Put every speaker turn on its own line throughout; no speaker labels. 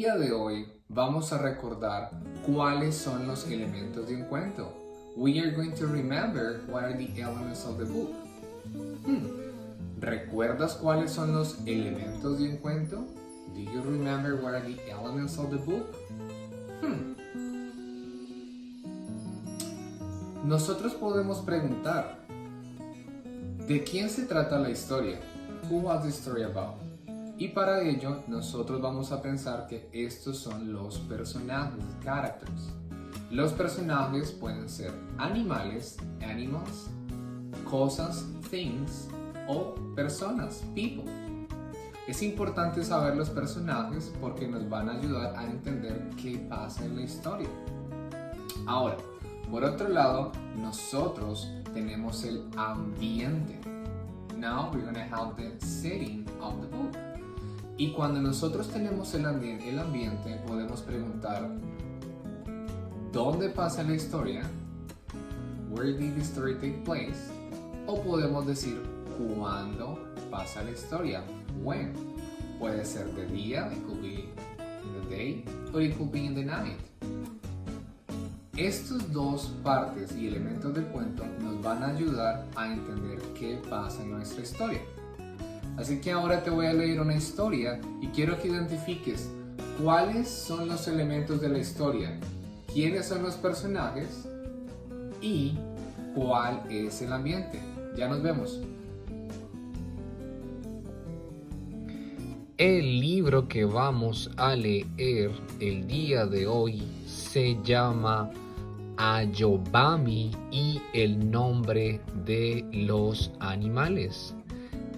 día de hoy vamos a recordar cuáles son los elementos de un cuento. We are going to remember what are the elements of the book. ¿Recuerdas cuáles son los elementos de un cuento? Do you remember what are the elements of the book? Nosotros podemos preguntar, ¿de quién se trata la historia? Who was the story about? Y para ello, nosotros vamos a pensar que estos son los personajes, characters. Los personajes pueden ser animales, animals, cosas, things, o personas, people. Es importante saber los personajes porque nos van a ayudar a entender qué pasa en la historia. Ahora, por otro lado, nosotros tenemos el ambiente. Now we're going to have the setting of the book. Y cuando nosotros tenemos el ambiente, podemos preguntar, ¿dónde pasa la historia? Where did the story take place? O podemos decir, ¿cuándo pasa la historia? When? Puede ser de día, it could be in the day, or it could be in the night. Estos dos partes y elementos del cuento nos van a ayudar a entender qué pasa en nuestra historia. Así que ahora te voy a leer una historia y quiero que identifiques cuáles son los elementos de la historia, quiénes son los personajes y cuál es el ambiente. Ya nos vemos.
El libro que vamos a leer el día de hoy se llama Ayobami y el nombre de los animales.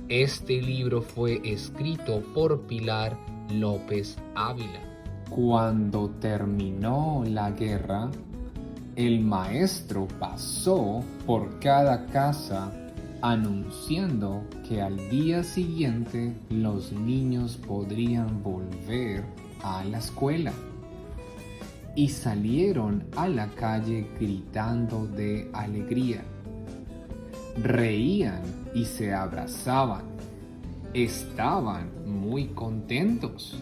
Este libro fue escrito por Pilar López Ávila.
Cuando terminó la guerra, el maestro pasó por cada casa anunciando que al día siguiente los niños podrían volver a la escuela. Y salieron a la calle gritando de alegría. Reían y se abrazaban. Estaban muy contentos.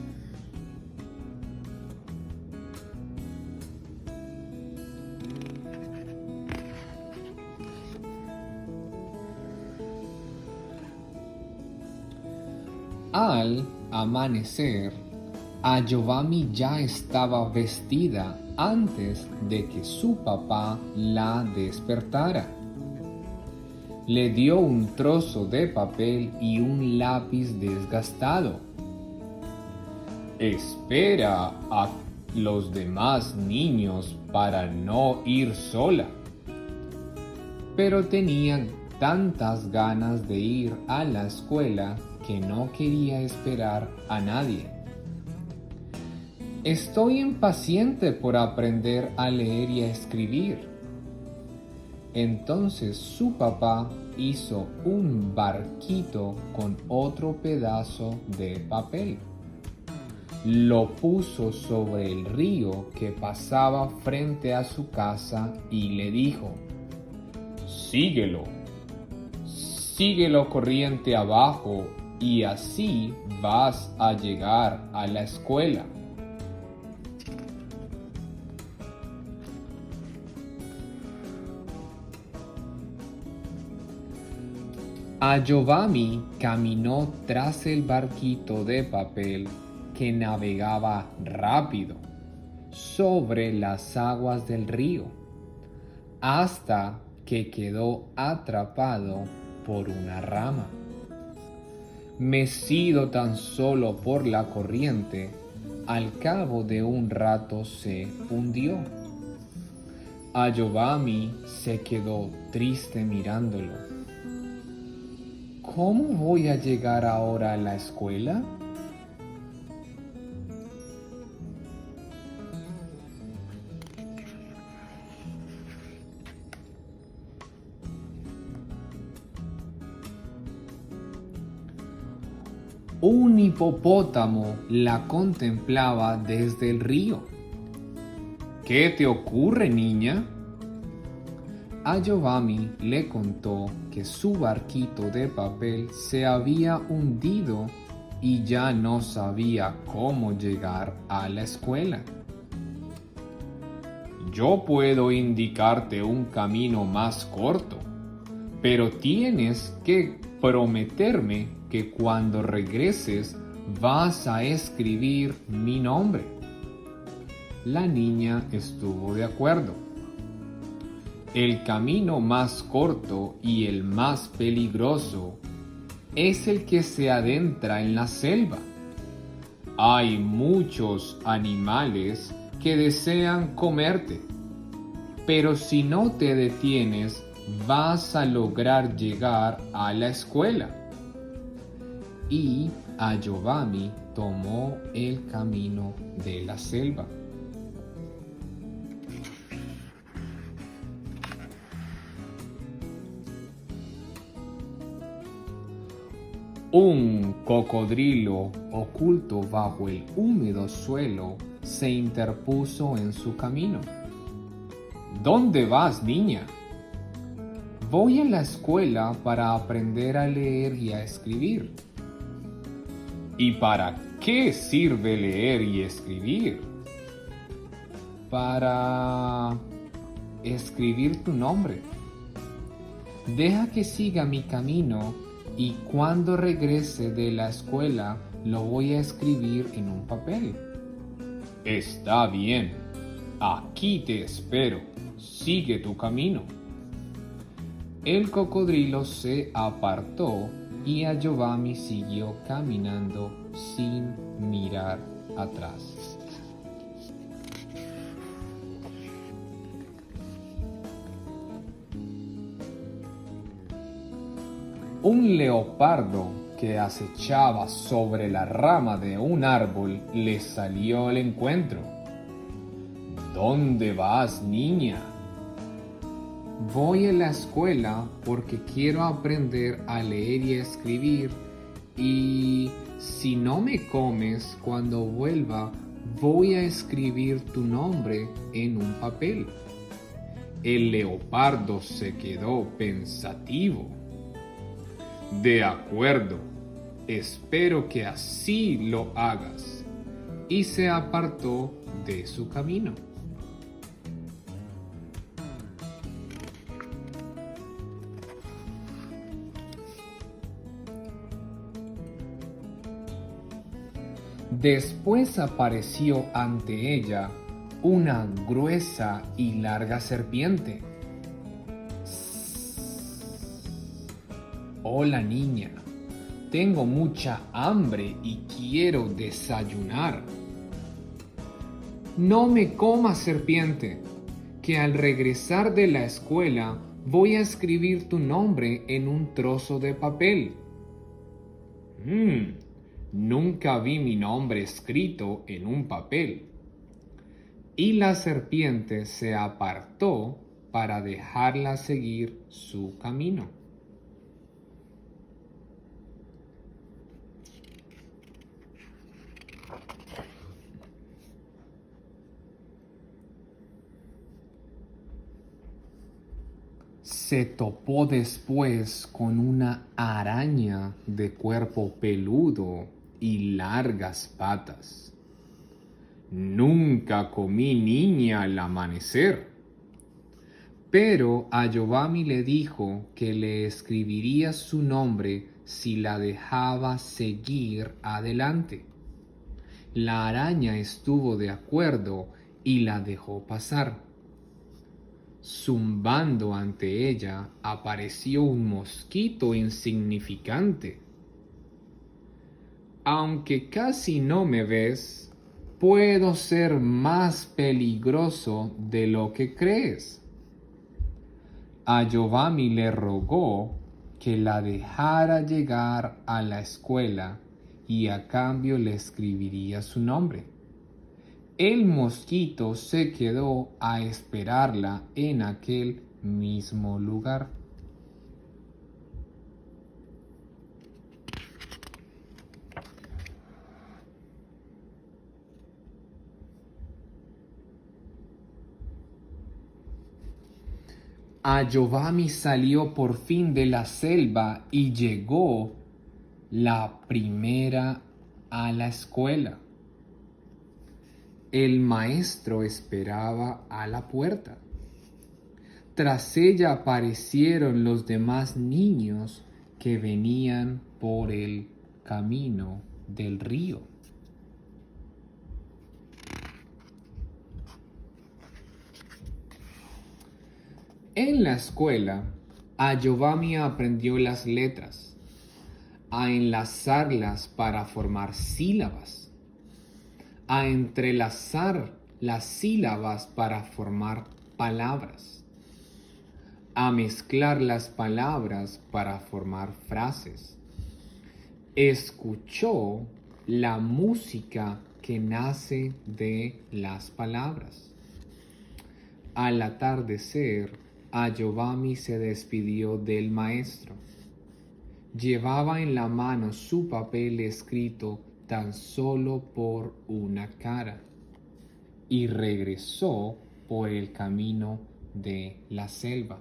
Al amanecer, Ayobami ya estaba vestida antes de que su papá la despertara. Le dio un trozo de papel y un lápiz desgastado. Espera a los demás niños para no ir sola. Pero tenía tantas ganas de ir a la escuela que no quería esperar a nadie. Estoy impaciente por aprender a leer y a escribir. Entonces su papá hizo un barquito con otro pedazo de papel. Lo puso sobre el río que pasaba frente a su casa y le dijo, síguelo corriente abajo y así vas a llegar a la escuela. Ayobami caminó tras el barquito de papel que navegaba rápido sobre las aguas del río hasta que quedó atrapado por una rama. Mecido tan solo por la corriente, al cabo de un rato se hundió. Ayobami se quedó triste mirándolo. ¿Cómo voy a llegar ahora a la escuela? Un hipopótamo la contemplaba desde el río. ¿Qué te ocurre, niña? Ayobami le contó que su barquito de papel se había hundido y ya no sabía cómo llegar a la escuela. Yo puedo indicarte un camino más corto, pero tienes que prometerme que cuando regreses vas a escribir mi nombre. La niña estuvo de acuerdo. El camino más corto y el más peligroso es el que se adentra en la selva. Hay muchos animales que desean comerte, pero si no te detienes, vas a lograr llegar a la escuela. Y Ayobami tomó el camino de la selva. Un cocodrilo oculto bajo el húmedo suelo se interpuso en su camino. ¿Dónde vas, niña? Voy a la escuela para aprender a leer y a escribir. ¿Y para qué sirve leer y escribir? Para escribir tu nombre. Deja que siga mi camino y cuando regrese de la escuela lo voy a escribir en un papel. Está bien. Aquí te espero. Sigue tu camino. El cocodrilo se apartó y Ayobami siguió caminando sin mirar atrás. Un leopardo que acechaba sobre la rama de un árbol le salió al encuentro. ¿Dónde vas, niña? Voy a la escuela porque quiero aprender a leer y a escribir y si no me comes cuando vuelva voy a escribir tu nombre en un papel. El leopardo se quedó pensativo. De acuerdo, espero que así lo hagas. Y se apartó de su camino. Después apareció ante ella una gruesa y larga serpiente. Hola, niña, tengo mucha hambre y quiero desayunar. No me comas, serpiente, que al regresar de la escuela voy a escribir tu nombre en un trozo de papel. Nunca vi mi nombre escrito en un papel. Y la serpiente se apartó para dejarla seguir su camino. Se topó después con una araña de cuerpo peludo y largas patas. Nunca comí niña al amanecer. Pero Ayobami le dijo que le escribiría su nombre si la dejaba seguir adelante. La araña estuvo de acuerdo y la dejó pasar. Zumbando ante ella apareció un mosquito insignificante. Aunque casi no me ves, puedo ser más peligroso de lo que crees. Ayobami le rogó que la dejara llegar a la escuela y a cambio le escribiría su nombre. El mosquito se quedó a esperarla en aquel mismo lugar. Ayobami salió por fin de la selva y llegó la primera a la escuela. El maestro esperaba a la puerta. Tras ella aparecieron los demás niños que venían por el camino del río. En la escuela, Ayobami aprendió las letras, a enlazarlas para formar sílabas, a entrelazar las sílabas para formar palabras, a mezclar las palabras para formar frases. Escuchó la música que nace de las palabras. Al atardecer, Ayobami se despidió del maestro. Llevaba en la mano su papel escrito tan solo por una cara y regresó por el camino de la selva.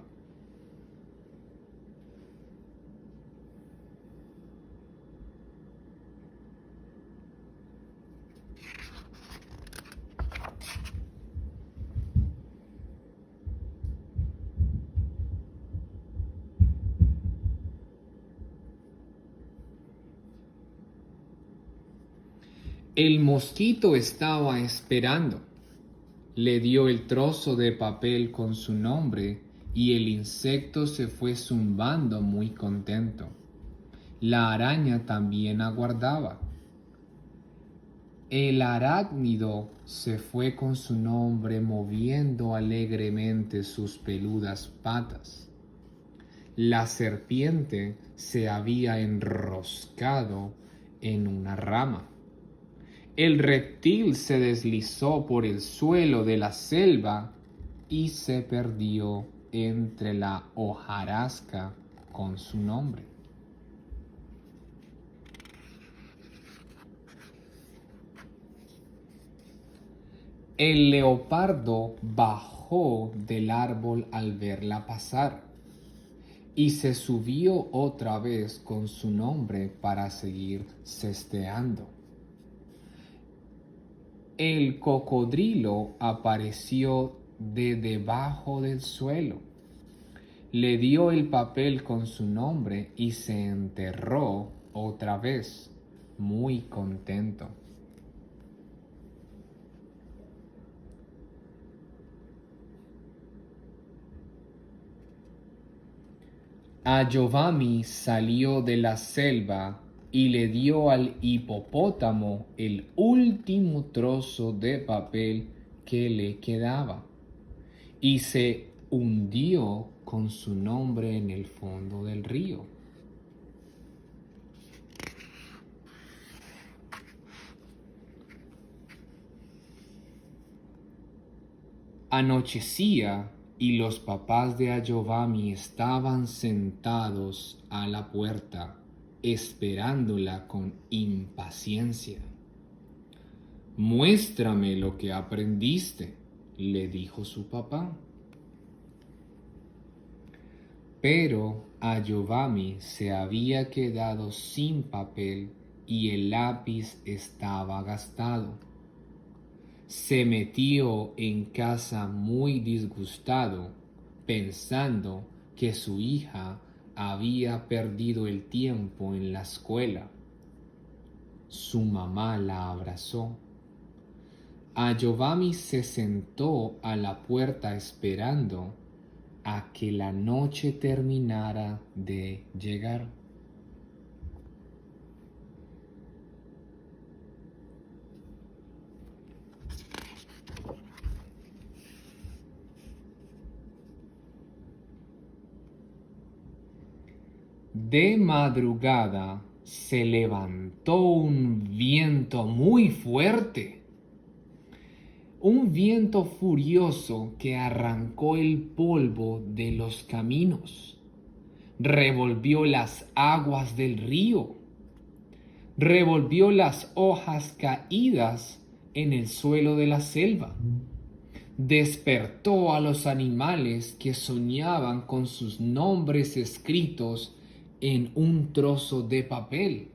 El mosquito estaba esperando. Le dio el trozo de papel con su nombre y el insecto se fue zumbando muy contento. La araña también aguardaba. El arácnido se fue con su nombre moviendo alegremente sus peludas patas. La serpiente se había enroscado en una rama. El reptil se deslizó por el suelo de la selva y se perdió entre la hojarasca con su nombre. El leopardo bajó del árbol al verla pasar y se subió otra vez con su nombre para seguir cesteando. El cocodrilo apareció de debajo del suelo. Le dio el papel con su nombre y se enterró otra vez, muy contento. Ayobami salió de la selva y le dio al hipopótamo el último trozo de papel que le quedaba y se hundió con su nombre en el fondo del río. Anochecía y los papás de Ayobami estaban sentados a la puerta, esperándola con impaciencia. «Muéstrame lo que aprendiste», le dijo su papá. Pero Ayobami se había quedado sin papel y el lápiz estaba gastado. Se metió en casa muy disgustado, pensando que su hija había perdido el tiempo en la escuela. Su mamá la abrazó. Ayobami se sentó a la puerta esperando a que la noche terminara de llegar. De madrugada se levantó un viento muy fuerte, un viento furioso que arrancó el polvo de los caminos, revolvió las aguas del río, revolvió las hojas caídas en el suelo de la selva, despertó a los animales que soñaban con sus nombres escritos en un trozo de papel.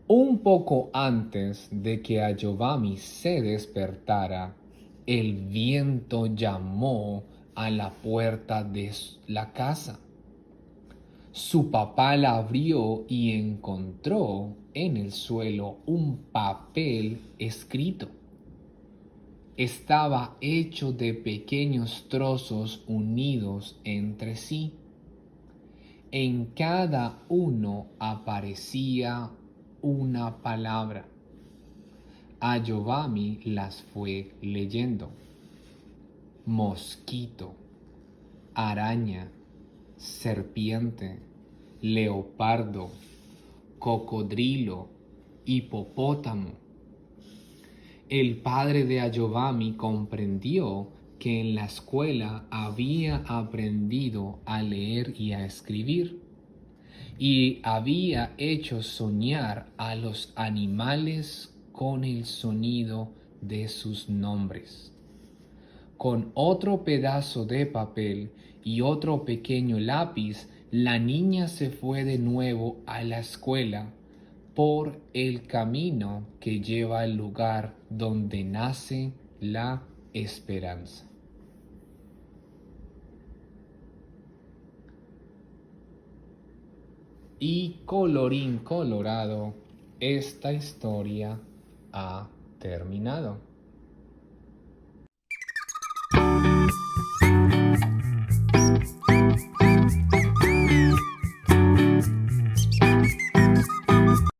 Un poco antes de que Ayobami se despertara, el viento llamó a la puerta de la casa. Su papá la abrió y encontró en el suelo un papel escrito. Estaba hecho de pequeños trozos unidos entre sí. En cada uno aparecía una palabra. Ayobami las fue leyendo. Mosquito, araña, serpiente, leopardo, cocodrilo, hipopótamo. El padre de Ayobami comprendió que en la escuela había aprendido a leer y a escribir y había hecho soñar a los animales con el sonido de sus nombres. Con otro pedazo de papel y otro pequeño lápiz, la niña se fue de nuevo a la escuela por el camino que lleva al lugar donde nace la esperanza. Y colorín colorado, esta historia ha terminado.